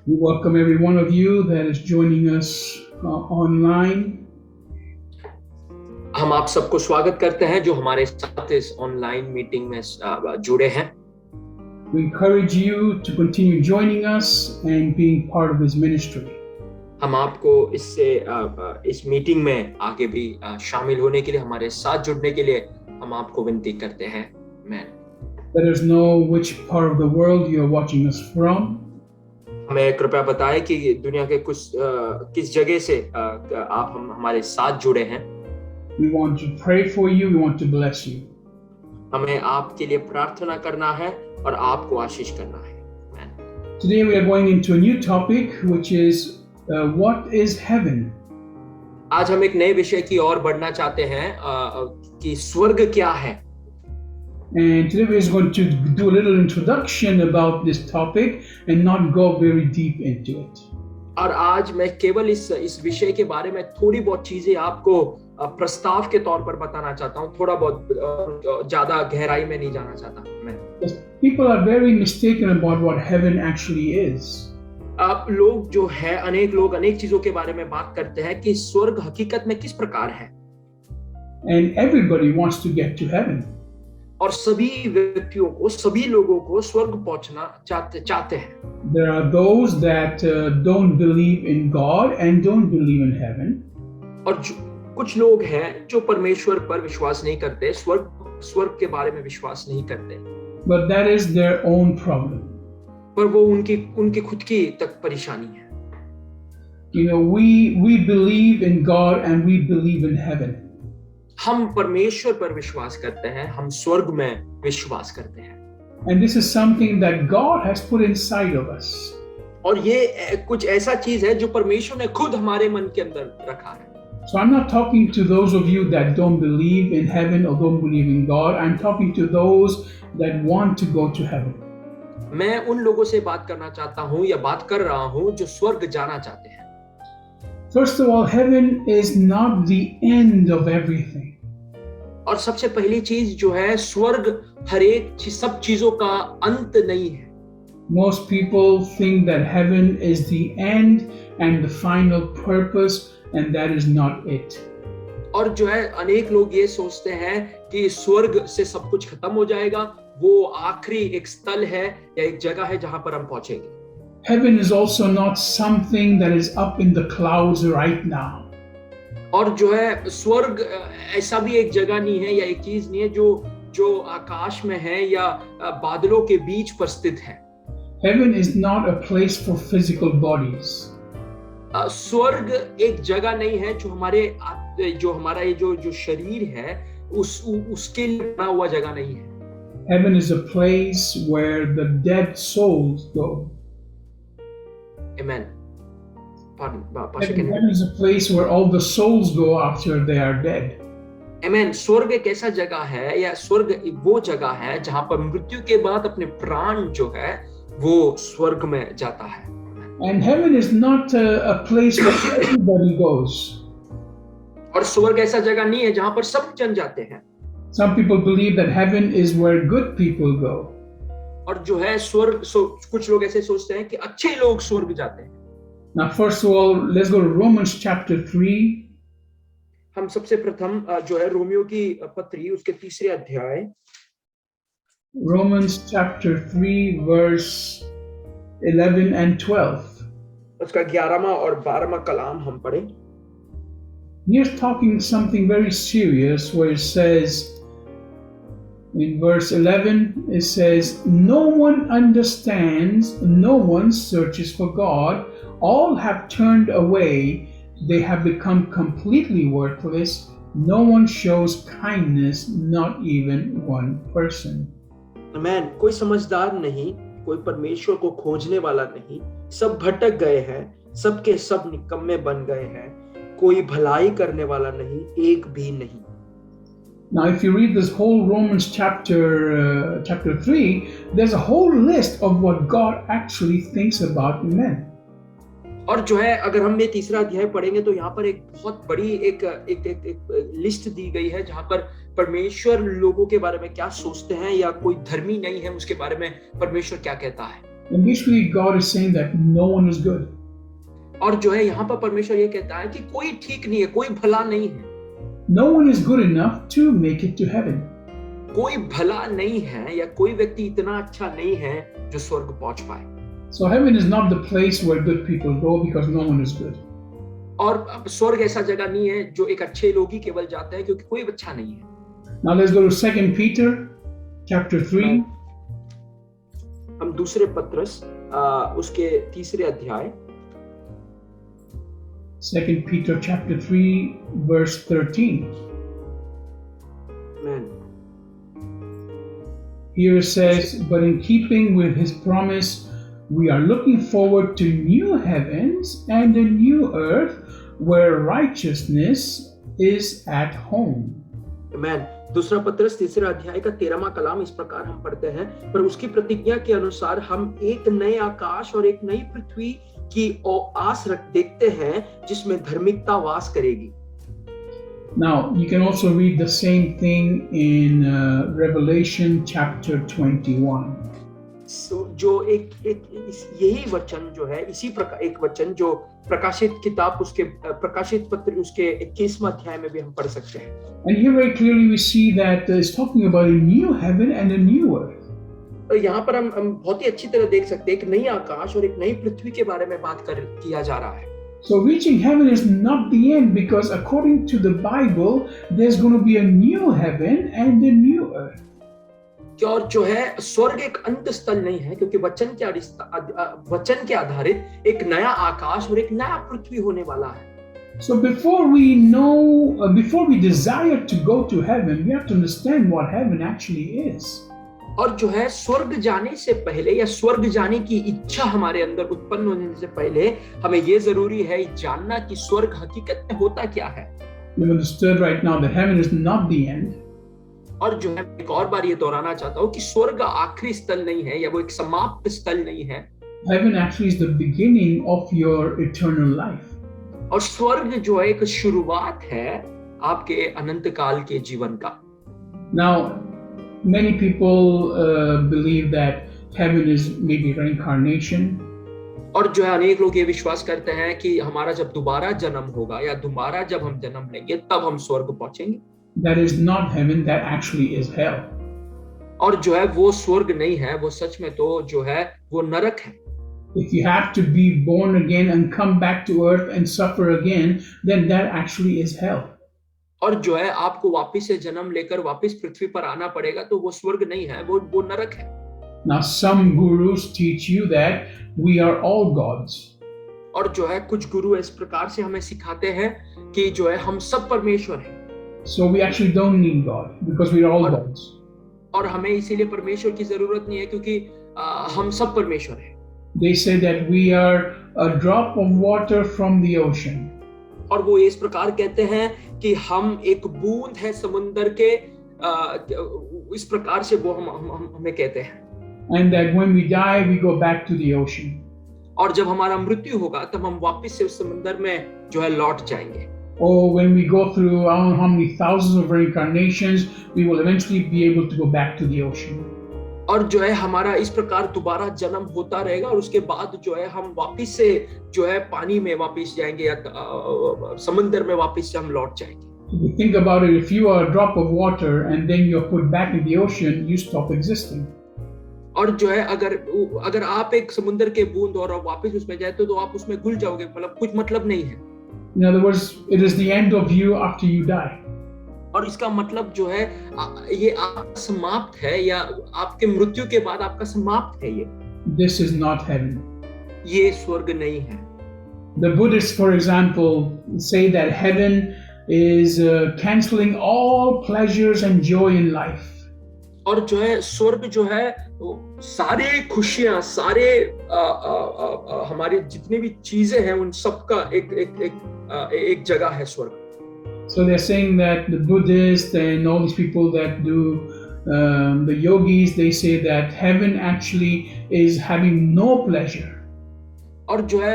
We welcome every one of you that is joining us online. हम आप सबको स्वागत करते हैं जो हमारे साथ इस ऑनलाइन मीटिंग में जुड़े हैं। We encourage you to continue joining us and being part of His ministry. हम आपको इस मीटिंग में आगे भी शामिल होने के लिए, हमारे साथ जुड़ने के लिए हम आपको विनती करते हैं। Let us know which part of the world you are watching us from. हमें कृपया बताएं कि दुनिया के किस जगह से आप हमारे साथ जुड़े हैं। We want to pray for you. We want to bless you. हमें आपके लिए प्रार्थना करना है और आपको आशीष करना है। Today we are going into a new topic, which is what is heaven? आज हम एक नए विषय की ओर बढ़ना चाहते हैं कि स्वर्ग क्या है। And today we are going to do a little introduction about this topic and not go very deep into it. और आज मैं केवल इस विषय के बारे में थोड़ी बहुत चीजें आपको प्रस्ताव के तौर पर बताना चाहता हूँ, थोड़ा बहुत ज्यादा गहराई में नहीं जाना चाहता मैं। People are very mistaken about what heaven actually is. आप लोग जो है, अनेक लोग अनेक चीजों के बारे में बात करते हैं कि स्वर्ग हकीकत में किस प्रकार है। And everybody wants to get to heaven. और सभी व्यक्तियों को, सभी लोगों को स्वर्ग पहुंचना चाहते हैं। There are those that don't believe in God and don't believe in heaven. और कुछ लोग हैं जो परमेश्वर पर विश्वास नहीं करते, स्वर्ग के बारे में विश्वास नहीं करते। But that is their own problem. पर वो उनकी खुद की तक परेशानी है। You know, we believe in God and we believe in heaven. हम परमेश्वर पर विश्वास करते हैं, हम स्वर्ग में विश्वास करते हैं। And this is something that God has put inside of us. और ये कुछ ऐसा चीज है जो परमेश्वर ने खुद हमारे मन के अंदर रखा है। So I'm not talking to those of you that don't believe in heaven or don't believe in God. I'm talking to those that want to go to heaven. मैं उन लोगों से बात करना चाहता हूँ या बात कर रहा हूँ जो स्वर्ग जाना चाहते हैं। First of all, heaven is not the end of everything. और सबसे पहली चीज जो है, स्वर्ग हर एक सब चीजों का अंत नहीं है। Most people think that heaven is the end and the final purpose, and that is not it. और जो है, अनेक लोग ये सोचते हैं कि स्वर्ग से सब कुछ खत्म हो जाएगा, वो आखिरी एक स्थल है या एक जगह है जहां पर हम पहुंचेंगे। Heaven is also not something that is up in the clouds right now. और जो है, स्वर्ग ऐसा भी एक जगह नहीं है या एक चीज नहीं है जो आकाश में है या बादलों के बीच पर स्थित है। Heaven is not a place for physical bodies. स्वर्ग एक जगह नहीं है जो हमारा ये जो शरीर है उसके लिए बना हुआ जगह नहीं है। Heaven is a place where the dead souls go. Amen. Heaven is a place where all the souls go after they are dead. Amen. स्वर्ग एक ऐसा जगह है या स्वर्ग वो जगह है जहां पर मृत्यु के बाद अपने प्राण जो है वो स्वर्ग में जाता है। And heaven is not a place where everybody goes. और स्वर्ग ऐसा जगह नहीं है जहां पर सब जन जाते हैं। Some people believe that heaven is where good people go. और जो है स्वर्ग, कुछ लोग ऐसे सोचते हैं कि अच्छे लोग स्वर्ग जाते हैं। Now, first of all, let's go to Romans chapter 3. हम सबसे प्रथम जो है रोमियो की पत्री उसके 3 अध्याय, Romans chapter 3 verse 11 and 12. उसका 11वां और 12वां कलाम हम पढ़ें। Here's talking something very serious where it says, in verse 11, it says, no one understands, no one searches for God, all have turned away, they have become completely worthless, no one shows kindness, not even one person. Amen. कोई समझदार नहीं, कोई परमेश्वर को खोजने वाला नहीं, सब भटक गए हैं, सबके सब निकम्मे बन गए हैं, कोई भलाई करने वाला नहीं, एक भी नहीं। Now, if you read this whole Romans chapter 3, there's a whole list of what God actually thinks about men. और जो है, अगर हम ये 3 अध्याय पढ़ेंगे तो यहाँ पर एक बहुत बड़ी एक लिस्ट दी गई है जहाँ पर परमेश्वर लोगों के बारे में क्या सोचते हैं, या कोई धर्मी नहीं है उसके बारे में परमेश्वर क्या कहता है। And basically, God is saying that no one is good. और जो है यहाँ पर परमेश्वर ये कहता है कि कोई ठीक नहीं है, कोई भला नहीं है, No one is good enough to make it to heaven. कोई भला नहीं है या कोई व्यक्ति इतना अच्छा नहीं है जो स्वर्ग पहुंच पाए. So heaven is not the place where good people go because no one is good. और स्वर्ग ऐसा जगह नहीं है जो एक अच्छे लोग ही केवल जाते हैं क्योंकि कोई अच्छा नहीं है. Now let's go to 2 Peter chapter 3. हम दूसरे पत्रस उसके तीसरे अध्याय 2 Peter chapter 3 verse 13. Amen. Here it says, but in keeping with his promise, we are looking forward to new heavens and a new earth where righteousness is at home. Amen. दूसरा पत्रस तीसरा अध्याय का 13वां कलाम इस प्रकार हम पढ़ते हैं, पर उसकी प्रतिज्ञा के अनुसार हम एक नए आकाश और एक नई पृथ्वी की आस देखते हैं जिसमें धार्मिकता वास करेगी. Now you can also read the same thing in Revelation chapter 21. जो यही वचन जो है इसी प्रकार एक वचन जो प्रकाशित किताब उसके प्रकाशित पत्र उसके 21वां अध्याय में भी हम पढ़ सकते हैं. And here very clearly we see that it's talking about a new heaven and a new earth. यहाँ पर हम बहुत ही अच्छी तरह देख सकते हैं एक नई आकाश और एक नई पृथ्वी के बारे में बात किया जा रहा है. So reaching heaven is not the end because according to the Bible there's going to be a new heaven and a new earth. और जो है स्वर्ग एक अंत स्थल नहीं है क्योंकि वचन के आधारित एक नया आकाश और एक नया पृथ्वी होने वाला है. So before we desire to go to heaven, we have to understand what heaven actually is. और जो है स्वर्ग जाने से पहले या स्वर्ग जाने की इच्छा हमारे अंदर उत्पन्न होने से पहले हमें ये जरूरी है जानना कि स्वर्ग हकीकत में होता क्या है. We understood right now that heaven is not the end. और जो है एक और बार ये दोहराना चाहता हूँ कि स्वर्ग आखिरी स्थल नहीं है या वो एक समाप्त स्थल नहीं है. Heaven actually is the beginning of your eternal life. और स्वर्ग जो है एक शुरुआत है आपके अनंत काल के जीवन का. Now many people believe that heaven is maybe reincarnation. और जो है अनेक लोग ये विश्वास करते हैं कि हमारा जब दोबारा जन्म होगा या दोबारा जब हम जन्म लेंगे तब हम स्वर्ग पहुंचेंगे. That is not heaven, that actually is hell. और जो है वो स्वर्ग नहीं है, वो सच में तो जो है वो नरक है. If you have to be born again and come back to earth and suffer again, then that actually is hell. और जो है आपको वापस से जन्म लेकर वापस पृथ्वी पर आना पड़ेगा तो वो स्वर्ग नहीं है, वो नरक है. Now some gurus teach you that we are all gods. और जो है कुछ गुरु इस प्रकार से हमें सिखाते हैं कि जो है हम सब परमेश्वर हैं. So we actually don't need God because we are all gods. और हमें इसीलिए परमेश्वर की जरूरत नहीं है क्योंकि हम सब परमेश्वर हैं. They say that we are a drop of water from the ocean. और वो इस प्रकार कहते हैं कि हम एक बूंद है समुद्र के, इस प्रकार से वो हम हमें कहते हैं. And that when we die we go back to the ocean. और जब हमारा मृत्यु होगा तब हम वापस से उस समुद्र में जो है लौट जाएंगे. Or when we go through I don't know how many thousands of reincarnations, we will eventually be able to go back to the ocean. और जो है हमारा इस प्रकार दोबारा जन्म होता रहेगा और उसके बाद जो है हम वापस से जो है पानी में वापस जाएंगे या समुद्र में वापस से हम लौट जाएंगे. If you think about it, if you are a drop of water and then you're put back in the ocean, you stop existing. और जो है अगर आप एक समुद्र के बूंद और वापस उसमें जाए तो आप उसमें घुल जाओगे, मतलब कुछ मतलब नहीं है. In other words, it is the end of you after you die. और इसका मतलब जो है ये आपका समाप्त है या आपके मृत्यु के बाद आपका समाप्त है. ये This is not heaven. ये स्वर्ग नहीं है. The Buddhists, for example, say that heaven is canceling all pleasures and joy in life. और जो है स्वर्ग जो है सारे खुशियां सारे हमारे जितने भी चीजें हैं उन सब का एक जगह है स्वर्ग. So they're saying that the Buddhists and all these people that do the yogis, they say that heaven actually is having no pleasure. और जो है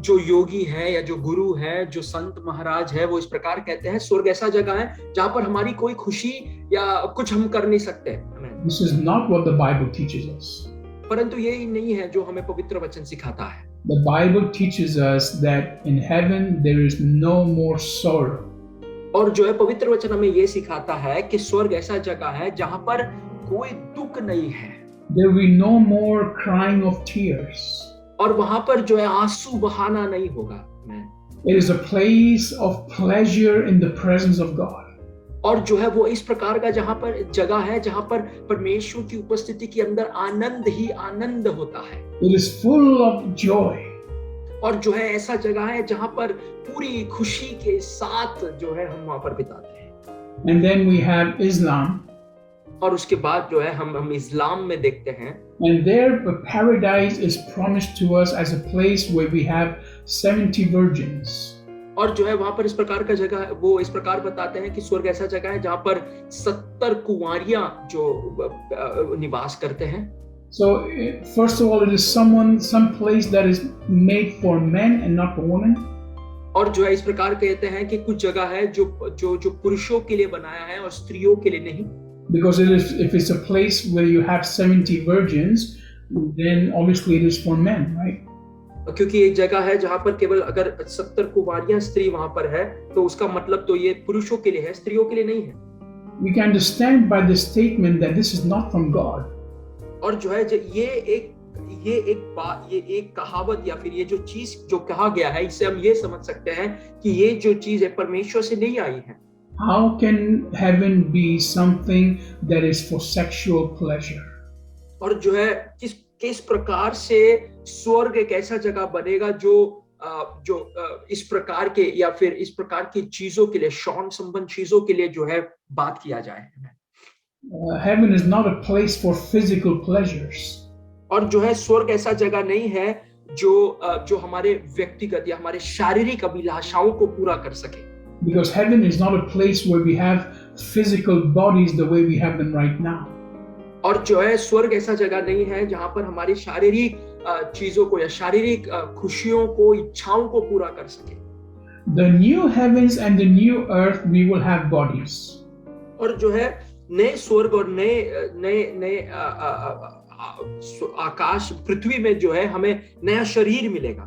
जो योगी है या जो गुरु है जो संत महाराज है वो इस प्रकार कहते हैं स्वर्ग ऐसा जगह है जहां पर हमारी कोई खुशी या कुछ हम कर नहीं सकते. This is not what the Bible teaches us. परंतु ये नहीं है जो हमें पवित्र वचन सिखाता है। The Bible teaches us that in heaven there is no more sorrow. और जो है पवित्र वचन हमें ये सिखाता है कि स्वर्ग ऐसा जगह है जहां पर कोई दुख नहीं है। There will be no more crying of tears. और वहां पर जो है आंसू बहाना नहीं होगा। It is a place of pleasure in the presence of God. और जो है वो इस प्रकार का जहां पर जगह है जहां पर परमेश्वर की उपस्थिति के अंदर आनंद ही आनंद होता है। It is full of joy. और जो है ऐसा जगह है जहां पर पूरी खुशी के साथ जो है हम वहां पर बिताते हैं। And then we have Islam. और उसके बाद जो है हम इस्लाम में देखते हैं। And there paradise is promised to us as a place where we have 70 virgins. और जो है वहां पर इस प्रकार का जगह वो इस प्रकार बताते हैं कि स्वर्ग ऐसा जगह है जहां पर 70 कुंवारियां जो निवास करते हैं। So first of all, it is some place that is made for men and not for women. और जो है इस प्रकार कहते हैं कि कुछ जगह है जो पुरुषों के लिए बनाया है और स्त्रियों के लिए नहीं। Because if it's a place where you have 70 virgins, then obviously it is for men, right? क्योंकि एक जगह है जहां पर केवल अगर 70 कुंवारियां स्त्री वहां पर है तो उसका मतलब तो ये पुरुषों के लिए है, स्त्रियों के लिए नहीं है। We can understand by this statement that this is not from God. और जो है ये एक कहावत या फिर ये जो चीज जो कहा गया है इससे हम ये समझ सकते हैं कि ये जो चीज है परमेश्वर से नहीं आई है। How can heaven be something that is for sexual pleasure? और जो है किस प्रकार से स्वर्ग एक ऐसा जगह बनेगा जो इस प्रकार के या फिर इस प्रकार की चीजों के लिए शौन संबंध चीजों के लिए जो है बात किया जाए। Heaven is not a place for physical pleasures. और जो है स्वर्ग ऐसा जगह नहीं है जो हमारे व्यक्तिगत या हमारे शारीरिक अभिलाषाओं को पूरा कर सके। Because heaven is not a place where we have physical bodies the way we have them right now. और जो है स्वर्ग ऐसा जगह नहीं है जहां पर हमारी शारीरिक चीजों को या शारीरिक खुशियों को इच्छाओं को पूरा कर सके। The new heavens and the new earth we will have bodies. और जो है नए स्वर्ग और नए आकाश पृथ्वी में जो है हमें नया शरीर मिलेगा।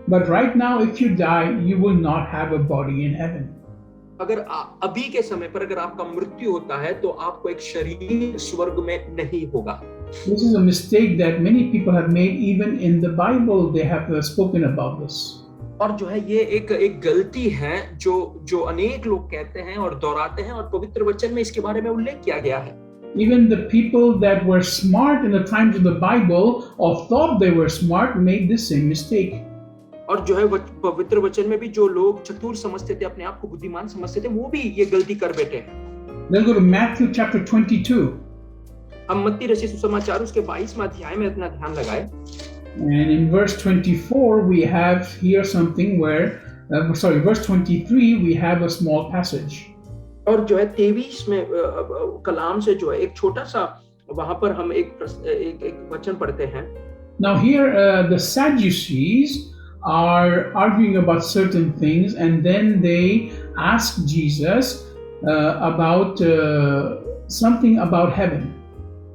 But right now if you die you will not have a body in heaven. अगर अभी के समय पर अगर आपका मृत्यु होता है तो आपको एक शरीर स्वर्ग में नहीं होगा। This is a mistake that many people have made even in the Bible. They have spoken about this. और जो है ये एक गलती है जो अनेक लोग कहते हैं और दोहराते हैं और पवित्र वचन में इसके बारे में उल्लेख किया गया है। Even the people that were smart in the times of the Bible or thought they were smart made the same mistake. और जो है पवित्र वचन में भी जो लोग चतुर समझते थे अपने आप को बुद्धिमान समझते थे वो भी ये गलती कर बैठे हैं। Let's go to Matthew chapter 22. हम मत्ती रचित सुसमाचार उसके 22वें अध्याय में अपना ध्यान लगाएं। And in verse 24 we have here something where verse 23 we have a small passage. और जो है 23 में कलाम से जो है एक छोटा सा वहां पर हम एक वचन पढ़ते हैं। Now here the Sadducees are arguing about certain things and then they ask Jesus about something about heaven.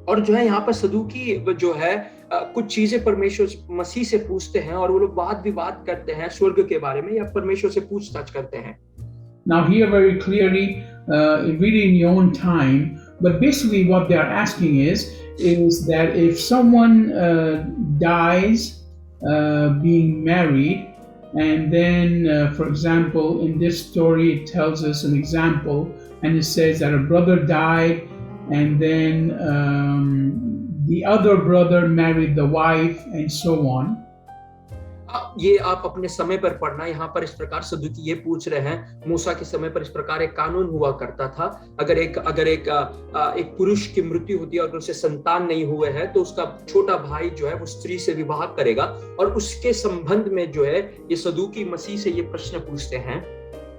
और जो है यहाँ पर सदूकी जो है कुछ चीजें परमेश्वर मसीह से पूछते हैं और वो लोग वाद विवाद करते हैं स्वर्ग के बारे में या परमेश्वर से पूछताछ करते हैं। Now here very clearly really in your own time, but basically what they are asking is that if someone dies being married and then for example in this story it tells us an example and it says that a brother died and then the other brother married the wife and so on. ये आप अपने समय पर पढ़ना। यहाँ पर इस प्रकार सदूकी ये पूछ रहे हैं मूसा के समय पर इस प्रकार एक कानून हुआ करता था अगर एक पुरुष की मृत्यु होती है और उसे संतान नहीं हुए है तो उसका छोटा भाई जो है वो स्त्री से विवाह करेगा और उसके संबंध में जो है ये सदूकी मसीह से ये प्रश्न पूछते हैं।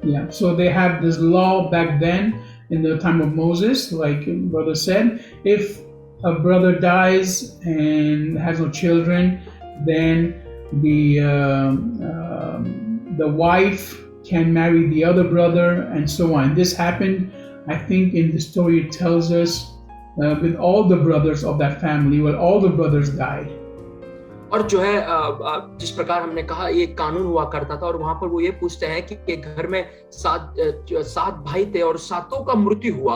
Yeah, so they have this law back then in the time of Moses, like brother said, if a brother dies and has no children, then the wife can marry the other brother and so on. This happened, I think in the story it tells us with all the brothers of that family, well all the brothers died. और जो है जिस प्रकार हमने कहा ये कानून हुआ करता था, और वहां पर वो ये पूछते हैं कि एक घर में सात भाई थे और सातों का मृत्यु हुआ,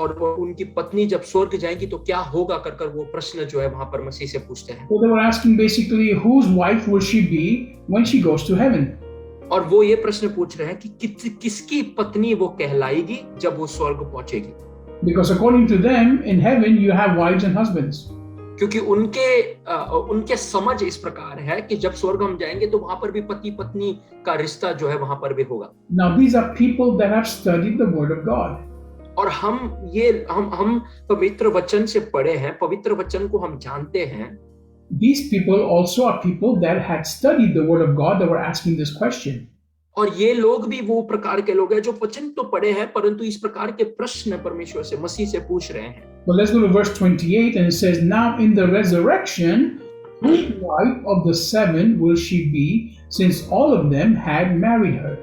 और उनकी पत्नी जब स्वर्ग जाएगी तो क्या होगा कर कर वो प्रश्न जो है वहां पर मसीह से पूछते हैं। So they were asking basically whose wife will she be when she goes to heaven? और वो ये प्रश्न पूछ रहे हैं कि किसकी पत्नी वो कहलाएगी जब वो स्वर्ग पहुंचेगी। Because according to them, in heaven you have wives and husbands. क्योंकि उनके समझ इस प्रकार है कि जब स्वर्ग हम जाएंगे तो वहां पर भी पति पत्नी का रिश्ता जो है वहां पर भी होगा। Now these are people that have studied the word of God. और हम पवित्र वचन से पढ़े हैं, पवित्र वचन को हम जानते हैं। These people also are people that had studied the word of God that were asking this question. और ये लोग भी वो प्रकार के लोग हैं जो वचन तो पढ़े हैं परंतु इस प्रकार के प्रश्न परमेश्वर से, मसीह से पूछ रहे हैं। But let's go to verse 28 and it says, now in the resurrection, whose wife of the seven will she be, since all of them had married her?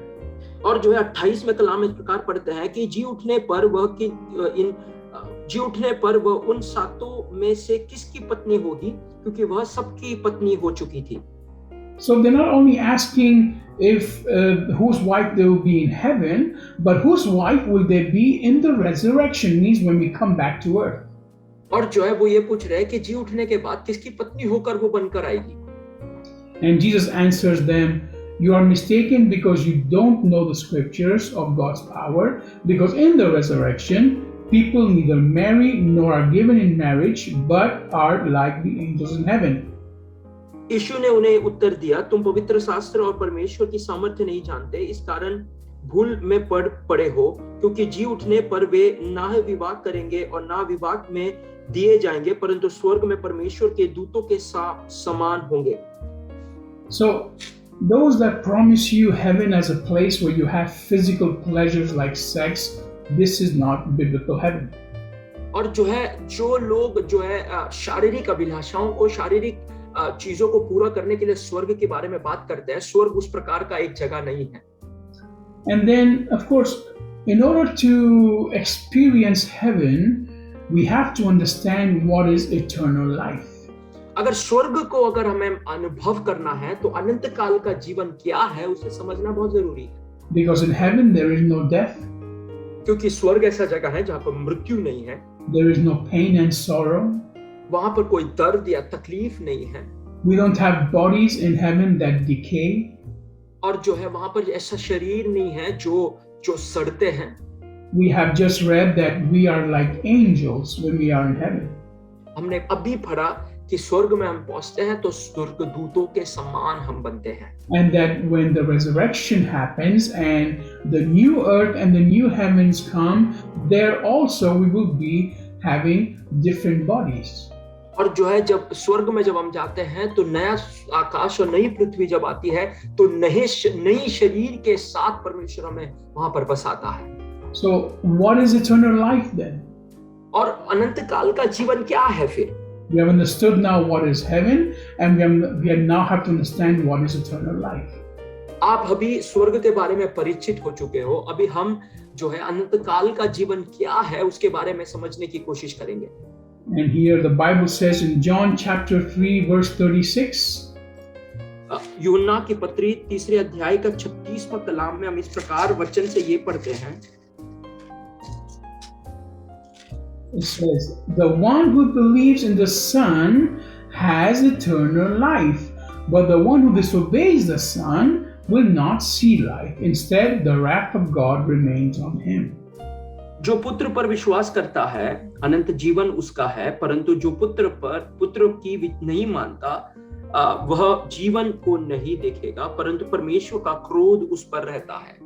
और जो है 28 में कलाम इस प्रकार पढ़ते हैं कि जी उठने पर वह उन सातों में से किसकी पत्नी होगी, क्योंकि वह सबकी पत्नी हो चुकी थी। So they're not only asking if whose wife they will be in heaven, but whose wife will they be in the resurrection, means when we come back to earth. और जो है वो ये पूछ रहे हैं कि जी उठने के बाद किसकी पत्नी होकर वो बनकर आएगी। And Jesus answers them, you are mistaken because you don't know the scriptures of God's power, because in the resurrection people neither marry nor are given in marriage, but are like the angels in heaven. यीशु ने उन्हें उत्तर दिया, तुम पवित्र शास्त्र और परमेश्वर की सामर्थ्य नहीं जानते, इस कारण भूल में पड़े हो, क्योंकि जी उठने पर वे ना विवाह करेंगे और ना विवाह में दिए जाएंगे, परंतु स्वर्ग में परमेश्वर के दूतों के समान होंगे। So those that promise you heaven as a place where you have physical pleasures like sex, this is not biblical heaven. और जो लोग जो है शारीरिक अभिलाषाओं को, शारीरिक चीजों को पूरा करने के लिए स्वर्ग के बारे में बात करते हैं, स्वर्ग उस प्रकार का एक जगह नहीं है। And then of course, in order to experience heaven, we have to understand what is eternal life. अगर स्वर्ग को अगर हमें अनुभव करना है तो अनंत काल का जीवन क्या है उसे समझना बहुत जरूरी है। Because in heaven there is no death. क्योंकि स्वर्ग ऐसा जगह है जहाँ पर मृत्यु नहीं है। There is no pain and sorrow. वहां पर कोई दर्द या तकलीफ नहीं है। We don't have bodies in heaven that decay. और जो है वहां पर ऐसा शरीर नहीं है जो सड़ते हैं। We have just read that we are like angels when we are in heaven. हमने अभी पढ़ा कि स्वर्ग में हम पहुंचते हैं तो स्वर्गदूतों के समान हम बनते हैं। And that when the resurrection happens and the new earth and the new heavens come, there also we will be having different bodies. और जो है जब स्वर्ग में जब हम जाते हैं तो नया आकाश और नई पृथ्वी जब आती है तो नई शरीर के साथ परमेश्वर हमें वहां पर बसाता है। So what is eternal life then? और अनंत काल का जीवन क्या है फिर? We have understood now what is heaven, and we now have to understand what is eternal life. आप अभी स्वर्ग के बारे में परिचित हो चुके हो, अभी हम जो है अनंत काल का जीवन क्या है उसके बारे में समझने की कोशिश करेंगे। And here the Bible says in John chapter 3 verse 36. यूहन्ना की पत्री 3 अध्याय का 36वां कलाम में हम इस प्रकार वचन से ये पढ़ते हैं। It says, the one who believes in the Son has eternal life, but the one who disobeys the Son will not see life. Instead, the wrath of God remains on him. जो पुत्र पर विश्वास करता है अनंत जीवन उसका है, परंतु जो पुत्र की नहीं मानता वह जीवन को नहीं देखेगा, परंतु परमेश्वर का क्रोध उस पर रहता है।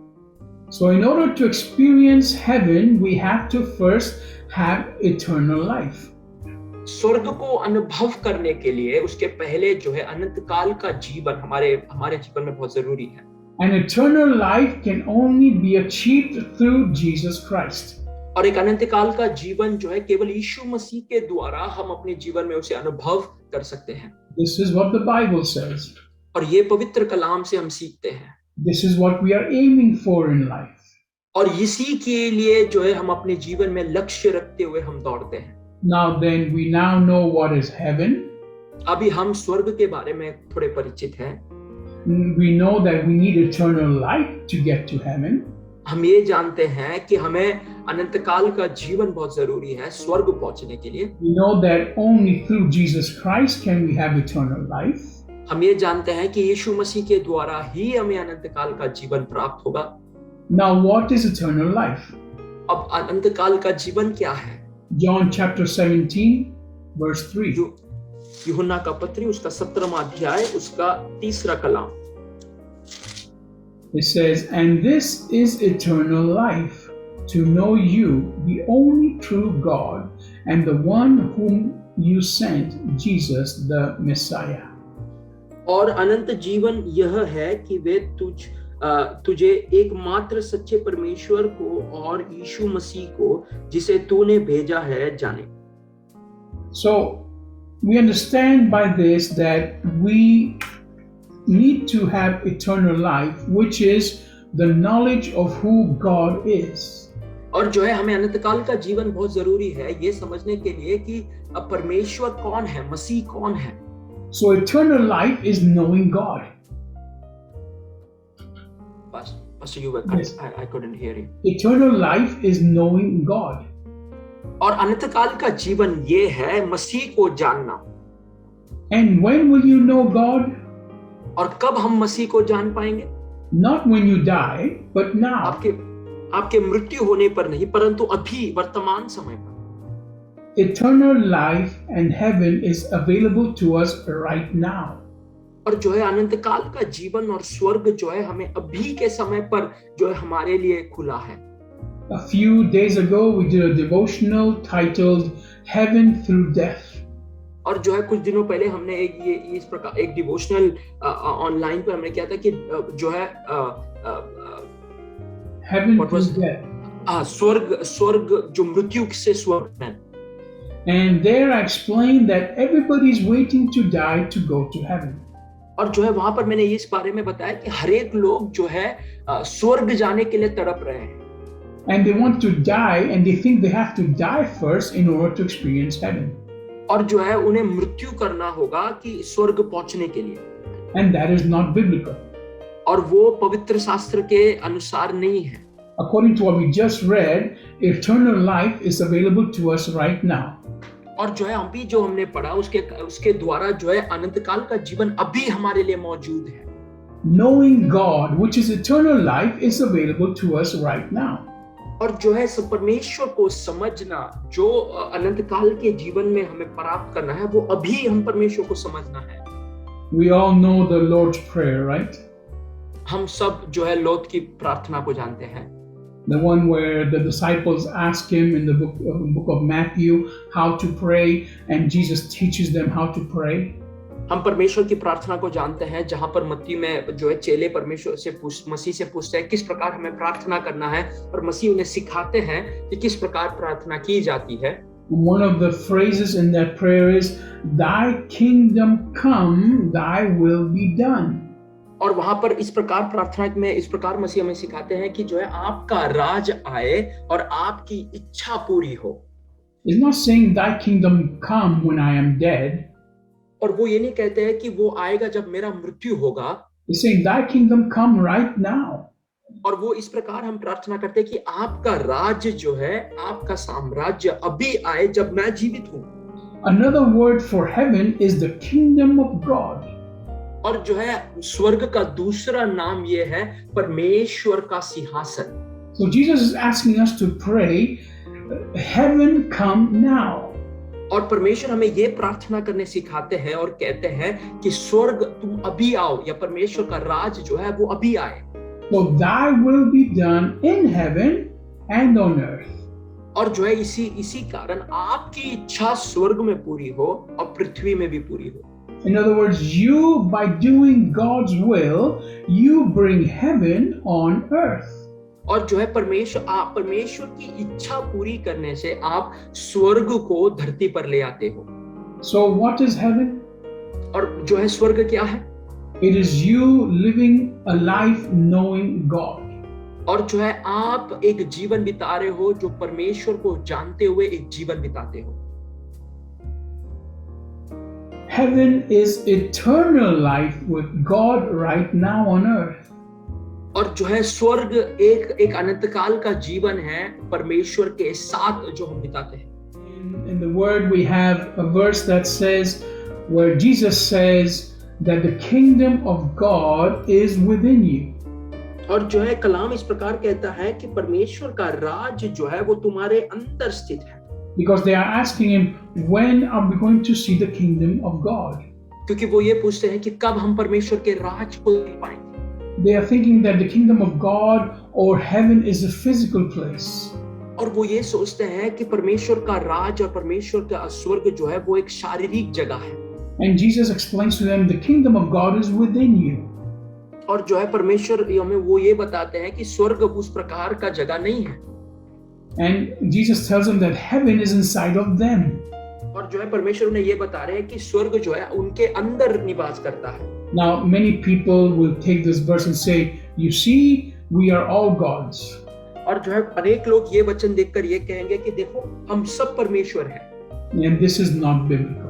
So in order to experience heaven, we have to first have eternal life. स्वर्ग को अनुभव करने के लिए उसके पहले जो है अनंत काल का जीवन हमारे जीवन में बहुत जरूरी है। And eternal life can only be achieved through Jesus Christ. और एक अनंत काल का जीवन जो है केवल यीशु मसीह के द्वारा हम अपने जीवन में उसे अनुभव कर सकते हैं। This is what the Bible says. और ये पवित्र कलाम से हम सीखते हैं। This is what we are aiming for in life. और इसी के लिए जो है हम अपने जीवन में लक्ष्य रखते हुए हम दौड़ते हैं। Now then, we now know what is heaven. अभी हम स्वर्ग के बारे में थोड़े परिचित हैं। We know that we need eternal life to get to heaven. हम ये जानते हैं कि हमें अनंत काल का जीवन बहुत जरूरी है स्वर्ग पहुंचने के लिए। We know that only through Jesus Christ can we have eternal life. हम ये जानते हैं कि यीशु मसीह के द्वारा ही हमें अनंत काल का जीवन प्राप्त होगा। Now, what is eternal life? अब अनंत काल का जीवन क्या है? John chapter 17, verse 3. यूहन्ना का पत्री उसका 17वां अध्याय उसका 3रा कलाम। It says, and this is eternal life, to know you, the only true God, and the one whom you sent, Jesus the Messiah. और अनंत जीवन यह है कि वे तुझे एकमात्र सच्चे परमेश्वर को और यीशु मसीह को जिसे तूने भेजा है जाने। So we understand by this that we need to have eternal life, which is the knowledge of who God is. और जो है हमें अनंत काल का जीवन बहुत जरूरी है ये समझने के लिए कि अब परमेश्वर कौन है, मसीह कौन है। So eternal life is knowing God. Pastor, you were Yes. I couldn't hear you. Eternal life is knowing God. और अनंत काल का जीवन ये है मसीह को जानना। And when will you know God? और कब हम मसीह को जान पाएंगे? Not when you die, but now. आपके मृत्यु होने पर नहीं, परंतु अभी वर्तमान समय पर। Eternal life and heaven is available to us right now. और जो है अनंत काल का जीवन और स्वर्ग जो है हमें अभी के समय पर जो है हमारे लिए खुला है। A few days ago, we did a devotional titled "Heaven Through Death." और जो है कुछ दिनों पहले हमने इस प्रकार एक डिवोशनल ऑनलाइन पर हमने किया था कि जो है Heaven through death. स्वर्ग जो मृत्यु से स्वर्ग है। And there I explained that everybody is waiting to die to go to heaven. और जो है वहां पर मैंने इस बारे में बताया कि हर एक लोग जो है स्वर्ग जाने के लिए तड़प रहे हैं। And they want to die and they think they have to die first in order to experience heaven. और जो है उन्हें मृत्यु करना होगा कि स्वर्ग पहुंचने के लिए। And that is not biblical. और वो पवित्र शास्त्र के अनुसार नहीं है। According to what we just read, eternal life is available to us right now. और जो है अभी जो हमने पढ़ा उसके द्वारा जो है अनंत काल का जीवन अभी हमारे लिए मौजूद है। Knowing God, which is eternal life, is available to us right now. और जो है परमेश्वर को समझना जो अनंत काल के जीवन में हमें प्राप्त करना है वो अभी हम परमेश्वर को समझना है। We all know the Lord's Prayer, right? हम सब जो है लौत की प्रार्थना को जानते हैं। The one where the disciples ask him in the book of Matthew how to pray, and Jesus teaches them how to pray. हम परमेश्वर की प्रार्थना को जानते हैं जहां पर मत्ती में जो है चेले परमेश्वर से मसीह से पूछते हैं किस प्रकार हमें प्रार्थना करना है और मसीह उन्हें सिखाते हैं कि किस प्रकार प्रार्थना की जाती है। One of the phrases in that prayer is, "Thy kingdom come, thy will be done." और वहां पर इस प्रकार प्रार्थना में इस प्रकार मसीह हमें सिखाते हैं कि जो है आपका राज आए और आपकी इच्छा पूरी हो। He's not saying thy kingdom come when I am dead. और वो ये नहीं कहते हैं कि वो आएगा जब मेरा मृत्यु होगा। He's saying thy kingdom come right now. और वो इस प्रकार हम प्रार्थना करते हैं कि आपका राज जो है आपका साम्राज्य अभी आए जब मैं जीवित हूँ। Another word for heaven is the kingdom of God. और जो है स्वर्ग का दूसरा नाम ये है परमेश्वर का सिंहासन। So Jesus is asking us to pray, heaven come now. और परमेश्वर हमें ये प्रार्थना करने सिखाते हैं और कहते हैं कि स्वर्ग तुम अभी आओ या परमेश्वर का राज जो है वो अभी आए। So thy will be done in heaven and on earth. और जो है इसी कारण आपकी इच्छा स्वर्ग में पूरी हो और पृथ्वी में भी पूरी हो। In other words, you, by doing God's will, you bring heaven on earth. और जो है परमेश्वर की इच्छा पूरी करने से आप स्वर्ग को धरती पर ले आते हो। So what is heaven? और जो है स्वर्ग क्या है? It is you living a life knowing God. और जो है आप एक जीवन बिता रहे हो जो परमेश्वर को जानते हुए एक जीवन बिताते हो। heaven is eternal life with God right now on earth. और जो है स्वर्ग एक अनंत काल का जीवन है परमेश्वर के साथ जो हम बिताते हैं। In the word we have a verse that says, where Jesus says that the kingdom of God is within you. और जो है कलाम इस प्रकार कहता है कि परमेश्वर का राज जो है वो तुम्हारे अंदर स्थित है। Because they are asking him, when are we going to see the kingdom of God? क्योंकि वो ये पूछते हैं कि कब हम परमेश्वर के राज को देख पाएंगे। They are thinking that the kingdom of God or heaven is a physical place. और वो ये सोचते हैं कि परमेश्वर का राज और परमेश्वर का स्वर्ग जो है वो एक शारीरिक जगह है। And Jesus explains to them, the kingdom of God is within you. और जो है परमेश्वर हमें वो ये बताते हैं कि स्वर्ग उस प्रकार का जगह नहीं है। And Jesus tells them that heaven is inside of them. और जो है परमेश्वर उन्हें ये बता रहे हैं कि स्वर्ग जो है उनके अंदर निवास करता है। Now, many people will take this verse and say, you see, we are all gods. और जो है अनेक लोग ये वचन देखकर ये कहेंगे कि देखो हम सब परमेश्वर हैं। And this is not biblical.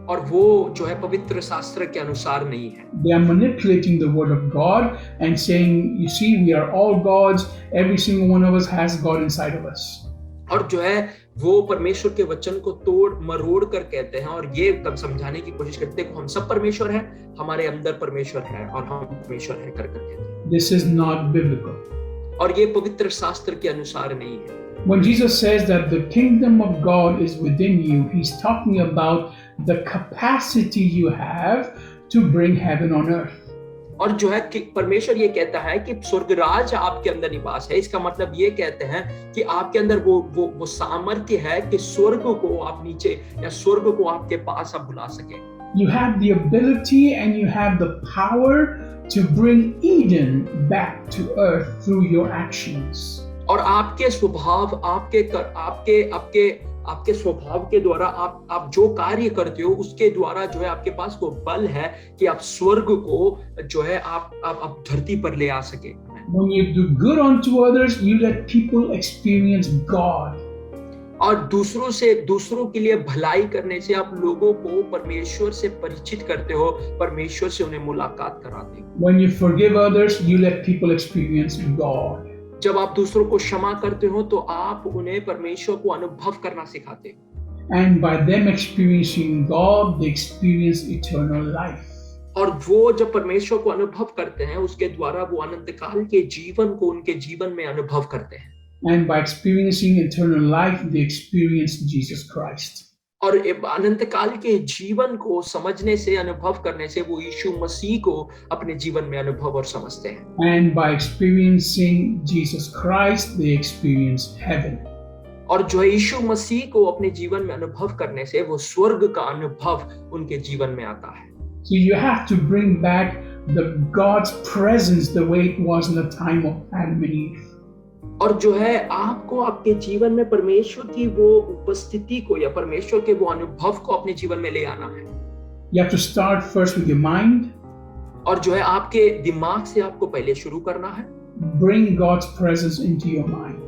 और वो जो है पवित्र शास्त्र के अनुसार नहीं है। They are manipulating the word of God and saying, you see, we are all gods. Every single one of us has God inside of us. और जो है वो परमेश्वर के वचन को तोड़ मरोड़ कर कहते हैं और ये कब समझाने की कोशिश करते हैं कि हम सब परमेश्वर हैं, हमारे अंदर परमेश्वर है और हम परमेश्वर हैं कर कहते हैं। This is not biblical. और ये पवित्र शास्त्र के अनुसार नहीं है। When Jesus says that the kingdom of God is within you, he's talking about the capacity you have to bring heaven on earth. और जो है कि परमेश्वर ये कहता है कि स्वर्गराज आपके अंदर निवास है। इसका मतलब ये कहते हैं कि आपके अंदर वो सामर्थ्य है कि स्वर्ग को आप नीचे या स्वर्ग को आपके पास आप बुला सके। You have the ability and you have the power to bring Eden back to earth through your actions. और आपके स्वभाव आपके स्वभाव के द्वारा आप जो कार्य करते हो उसके द्वारा जो है आपके पास वो बल है कि आप स्वर्ग को जो है आप धरती पर ले आ सके। When you do good unto others, you let people experience God. और दूसरों के लिए भलाई करने से आप लोगों को परमेश्वर से परिचित करते हो, परमेश्वर से उन्हें मुलाकात कराते हो। When you forgive others, you let people experience God. जब आप दूसरों को क्षमा करते हो तो आप उन्हें परमेश्वर को अनुभव करना सिखाते हो। And by them experiencing God, they experience eternal life. और वो जब परमेश्वर को अनुभव करते हैं उसके द्वारा वो अनंत काल के जीवन को उनके जीवन में अनुभव करते हैं। And by experiencing eternal life, they experience Jesus Christ. और अनंत काल के जीवन को समझने से अनुभव करने से वो यीशु मसीह को अपने जीवन में अनुभव और समझते हैं। And by experiencing Jesus Christ, they experience heaven. और जो यीशु मसीह को अपने जीवन में अनुभव करने से वो स्वर्ग का अनुभव उनके जीवन में आता है। So you have to bring back the God's presence the way it was in the time of Adam and Eve. और जो है आपको आपके जीवन में परमेश्वर की वो उपस्थिति को या परमेश्वर के वो अनुभव को अपने जीवन में ले आना है। You have to start first with your mind. और जो है आपके दिमाग से आपको पहले शुरू करना है। Bring God's presence into your mind.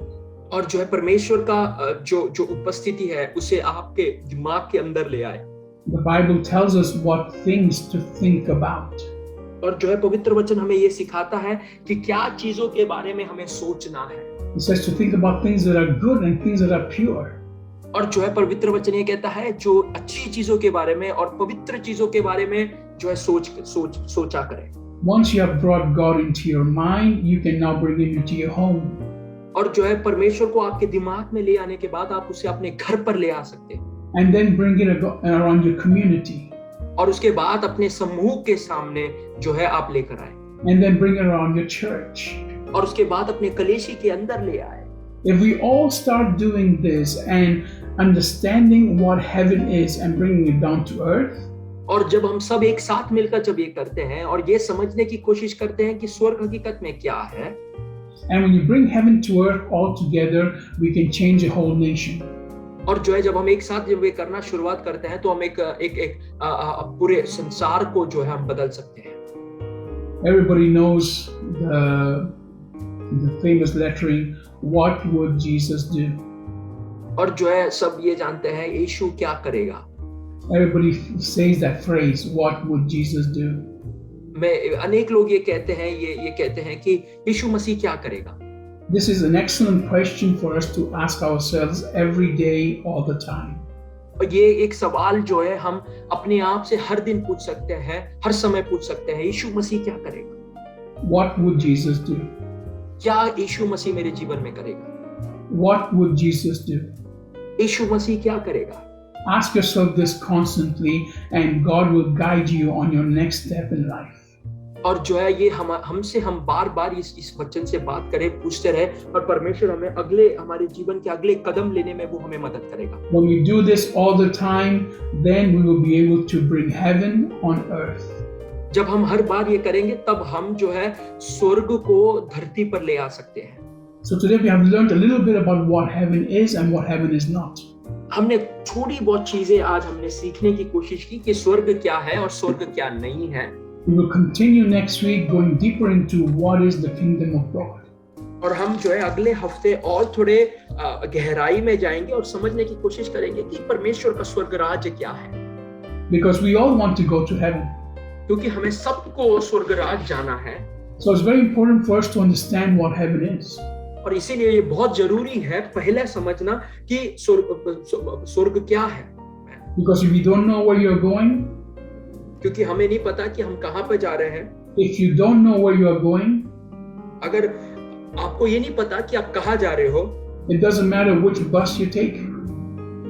और जो है परमेश्वर का जो उपस्थिति है उसे आपके दिमाग के अंदर ले आए। The Bible tells us what things to think about. और जो है पवित्र वचन हमें ये सिखाता है कि क्या चीजों के बारे में हमें सोचना है। It says to think about things that are good and things that are pure. और जो है पवित्र वचन ये कहता है जो अच्छी चीजों के बारे में और पवित्र चीजों के बारे में जो है सोचा करें। Once you have brought God into your mind, you can now bring him into your home. और जो है परमेश्वर को आपके दिमाग में ले आने के बाद आप उसे अपने घर पर ले आ सकते हैं। And then bring it around your community. और उसके बाद अपने समूह के सामने जो है आप लेकर आए। And then bring it around your church. और उसके बाद अपने कलीसिया के अंदर ले आए। If we all start doing this and understanding what heaven is and bringing it down to earth, और जब हम सब एक साथ मिलकर जब ये करते हैं और ये समझने की कोशिश करते हैं कि स्वर्ग हकीकत में क्या है, and when you bring heaven to earth all together, we can change a whole nation. और जो है जब हम एक साथ जब ये करना शुरुआत करते हैं तो हम एक पूरे संसार को जो है हम बदल सकते हैं। Everybody knows the famous lettering, what would Jesus do? और जो है सब ये जानते हैं यीशु क्या करेगा। Everybody says that phrase, what would Jesus do? अनेक लोग ये कहते हैं कि यीशु मसीह क्या करेगा। This is an excellent question for us to ask ourselves every day, all the time. और ये एक सवाल जो है हम अपने आप से हर दिन पूछ सकते हैं, हर समय पूछ सकते हैं, यीशु मसीह क्या करेगा? What would Jesus do? क्या यीशु मसीह मेरे जीवन में करेगा? What would Jesus do? यीशु मसीह क्या करेगा? Ask yourself this constantly and God will guide you on your next step in life. और जो है ये हम बार-बार इस वचन से बात करें, पूछते रहे, और परमेश्वर हमें हमारे जीवन के अगले कदम लेने में वो हमें मदद करेगा। When we do this all the time, then we will be able to bring heaven on earth. जब हम हर बार ये करेंगे तब हम जो है स्वर्ग को धरती पर ले आ सकते हैं। So today we have learned a little bit about what heaven is and what heaven is not. हमने थोड़ी बहुत चीजें आज हमने सीखने की कोशिश की कि स्वर्ग क्या है और स्वर्ग क्या नहीं है। We will continue next week going deeper into what is the kingdom of God. और हम जो है अगले हफ्ते और थोड़े गहराई में जाएंगे और समझने की कोशिश करेंगे कि परमेश्वर का स्वर्ग राज्य क्या है। Because we all want to go to heaven. क्योंकि हमें सबको स्वर्ग राज्य जाना है। So it's very important for us to understand what heaven is. और इसीलिए ये बहुत जरूरी है पहले समझना कि स्वर्ग क्या है। Because if you don't know where you're going, क्योंकि हमें नहीं पता कि हम कहाँ पे जा रहे हैं। if you don't know where you are going, अगर आपको ये नहीं पता कि आप कहाँ जा रहे हो, it doesn't matter which bus you take.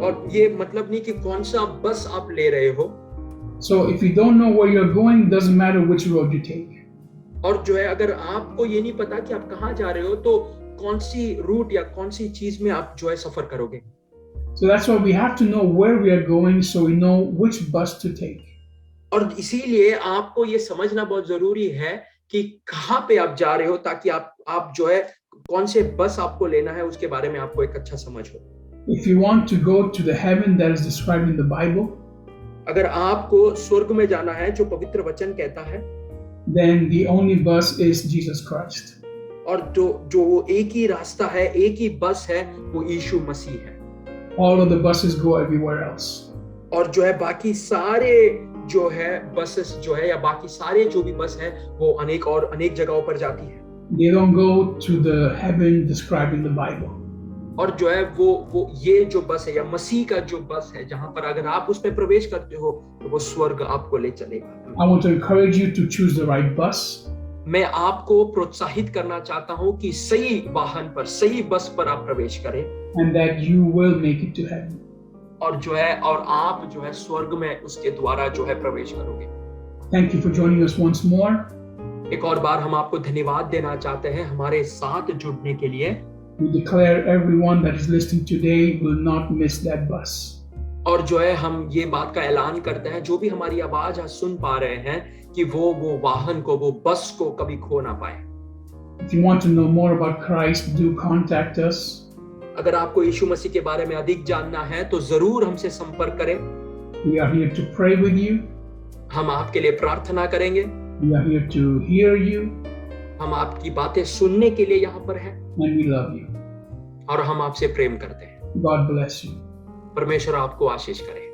और ये मतलब नहीं कि कौन सा बस आप ले रहे हो। So if you don't know where you're going, it doesn't matter which road you take. और जो है अगर आपको ये नहीं पता कि आप कहाँ जा रहे हो तो कौन सी रूट या कौन सी चीज में आप जो है सफर करोगे। So that's why we have to know where we are going so we know which bus to take. और इसीलिए आपको ये समझना बहुत जरूरी है कि कहाँ पे आप जा रहे हो, ताकि आप जो है कौन से बस आपको लेना है उसके बारे में आपको एक अच्छा समझ हो। If you want to go to the heaven that is described in the Bible, अगर आपको स्वर्ग में जाना है जो पवित्र वचन कहता है, then the only bus is Jesus Christ. और जो एक ही रास्ता है, एक ही बस है, वो यीशु मसीह है। All of the buses go everywhere else. और जो है बाकी सारे जो है बसेस जो है या बाकी सारे जो भी बस है वो अनेक जगहों पर जाती है। They don't go to the heaven described in the Bible. और जो है वो ये जो बस है या मसीह का जो बस है जहां पर अगर आप उसमें प्रवेश करते हो तो वो स्वर्ग आपको ले चलेगा। I want to encourage you to choose the right bus. मैं आपको प्रोत्साहित करना चाहता हूं कि सही वाहन पर, सही बस पर आप प्रवेश करें। And that you will make it to heaven. और जो है और आप जो है स्वर्ग में उसके द्वारा जो है प्रवेश करोगे। Thank you for joining us once more. एक और बार हम आपको धन्यवाद देना चाहते हैं हमारे साथ जुड़ने के लिए। We declare everyone that is listening today will not miss that bus. और जो है हम ये बात का ऐलान करते हैं, जो भी हमारी आवाज आज सुन पा रहे हैं, कि वो वाहन को, वो बस को कभी खो ना पाए। If you want to know more about Christ, do contact us. अगर आपको यीशु मसीह के बारे में अधिक जानना है तो जरूर हमसे संपर्क करें। We are here to pray with you. हम आपके लिए प्रार्थना करेंगे। We are here to hear you. हम आपकी बातें सुनने के लिए यहाँ पर हैं। And we love you. और हम आपसे प्रेम करते हैं। God bless you. परमेश्वर आपको आशीष करे।